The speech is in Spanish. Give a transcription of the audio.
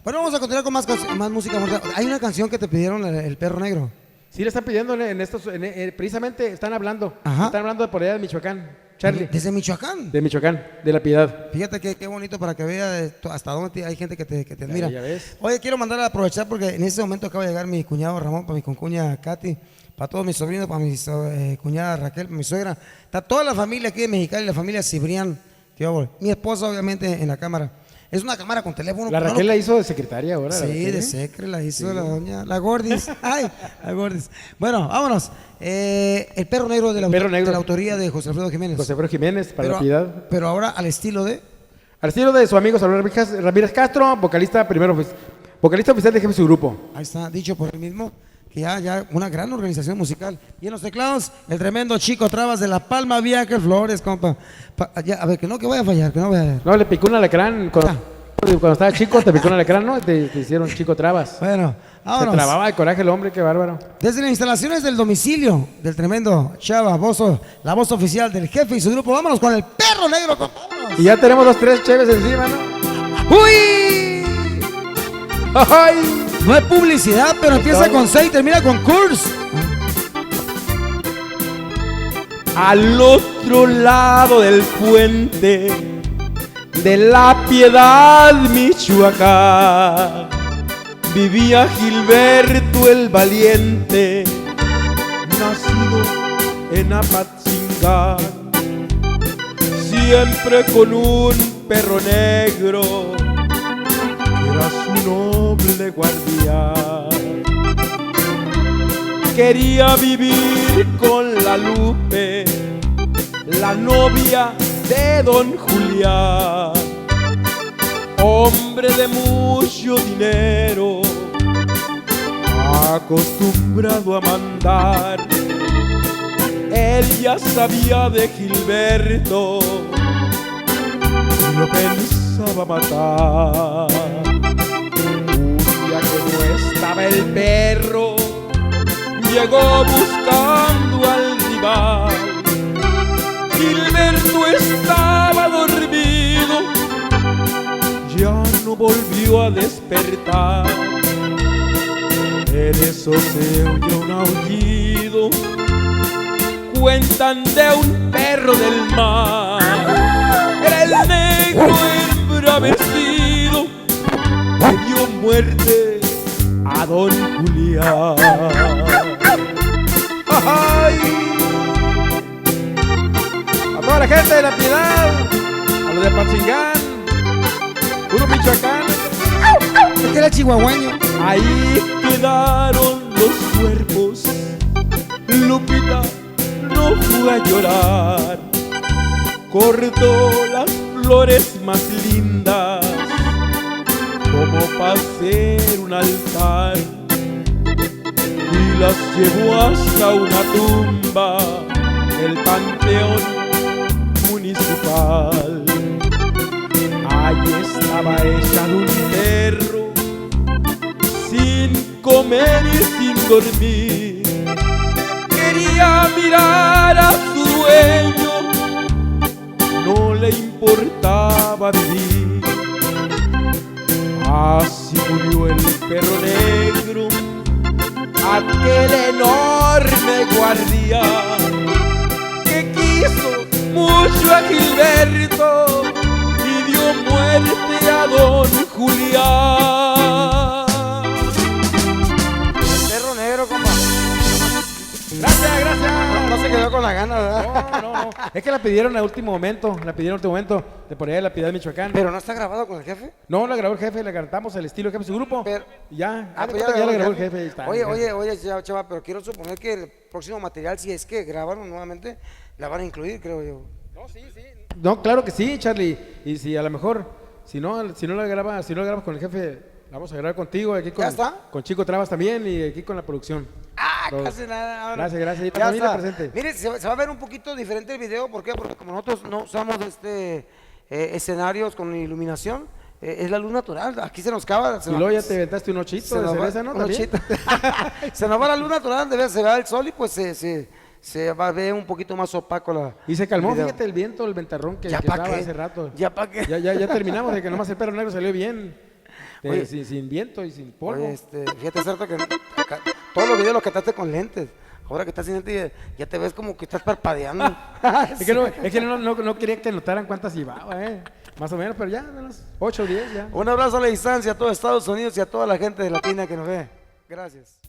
Bueno, vamos a continuar con más música. Hay una canción que te pidieron, el Perro Negro. Sí, le están pidiendo en estos, precisamente están hablando. Ajá. Están hablando de por allá de Michoacán, Charlie. ¿Desde Michoacán? De Michoacán, de La Piedad. Fíjate qué bonito para que vea hasta dónde hay gente que te admira. Ya ves. Oye, quiero mandar a aprovechar porque en este momento acaba de llegar mi cuñado Ramón, para mi concuña Katy, para todos mis sobrinos, para mi cuñada Raquel, para mi suegra. Está toda la familia aquí de Mexicali, la familia Cibrián. Mi esposa, obviamente, en la cámara. Es una cámara con teléfono. La Raquel la hizo de secretaria ahora. Sí, de secre la hizo la doña, la Gordis. Ay, la Gordis. Bueno, vámonos. El Perro Negro de la autoría de José Alfredo Jiménez. José Alfredo Jiménez, para La Piedad. Pero ahora al estilo de... Al estilo de su amigo Salvador Ramírez Castro, vocalista oficial de jefe de su grupo. Ahí está, dicho por él mismo, que ya una gran organización musical. Y en los teclados, el tremendo Chico Trabas de La Palma, Vía Flores, compa. A ver, que vaya a fallar, que no vaya a... No, le picó un alacrán cuando estaba chico, te picó un alacrán, ¿no? Te hicieron Chico Trabas. Bueno, vámonos. Se trababa de coraje el hombre, qué bárbaro. Desde las instalaciones del domicilio del tremendo Chava, la voz oficial del jefe y su grupo, vámonos con el Perro Negro, compa. Y ya tenemos los 3 cheves encima, ¿no? ¡Uy! ¡Ay! No es publicidad, pero empieza con C y termina con Curse. Al otro lado del puente de La Piedad, Michoacán, vivía Gilberto el Valiente, nacido en Apatzingán, siempre con un perro negro, era su noble guardián. Quería vivir con la Lupe, la novia de don Julián, hombre de mucho dinero, acostumbrado a mandar. Él ya sabía de Gilberto y lo pensaba matar. Un día que no estaba el perro, llegó buscando al rival. Gilberto estaba dormido, ya no volvió a despertar. En eso se oyó un aullido, cuentan de un perro del mar. Era el negro embravecido que dio muerte a don Julián. ¡Ay! A toda la gente de La Piedad, a los de Apatzingán, puro Michoacán. Este era chihuahueño. Ahí quedaron los cuerpos. Lupita no fue a llorar, cortó las flores más lindas como para hacer un altar y las llevó hasta una tumba, el panteón municipal. Ahí estaba echado un perro, sin comer y sin dormir. Quería mirar a su dueño, no le importaba vivir. Así murió el perro negro, aquel enorme guardián que quiso mucho a Gilberto y dio muerte a don Julián. El Perro Negro, compa. Gracias, gracias. No se quedó con la gana, ¿verdad? No. Es que la pidieron a último momento, de por allá de La Piedad, Michoacán. Pero no está grabado con el jefe. No, la grabó el jefe, le cantamos el estilo jefe de su grupo. Pero, ya, pues ya la grabó el jefe. Está, oye, chava, pero quiero suponer que el próximo material, si es que grabaron nuevamente, la van a incluir, creo yo. No, sí. No, claro que sí, Charlie. Y si a lo mejor, si no la grabas con el jefe, la vamos a grabar contigo, aquí con Chico Trabas también y aquí con la producción. Casi nada. Gracias. Y tu familia presente. Mire, se va a ver un poquito diferente el video. ¿Por qué? Porque como nosotros no usamos escenarios con iluminación, es la luz natural. Aquí se nos cava. Y luego ya te inventaste un ochito de cerveza, ¿no? Se nos va la luz natural, se va el sol y pues se va a ver un poquito más opaco y se calmó, fíjate el viento, el ventarrón que estaba hace rato. ¿Ya para qué? Ya terminamos de que nomás el perro negro salió bien. Oye, sin viento y sin polvo. Oye, fíjate, cierto que todos los videos los cantaste con lentes. Ahora que estás sin lentes ya te ves como que estás parpadeando. No quería que te notaran cuántas llevaba, más o menos, pero ya, unos 8 o 10 ya. Un abrazo a la distancia a todo Estados Unidos y a toda la gente de Latina que nos ve. Gracias.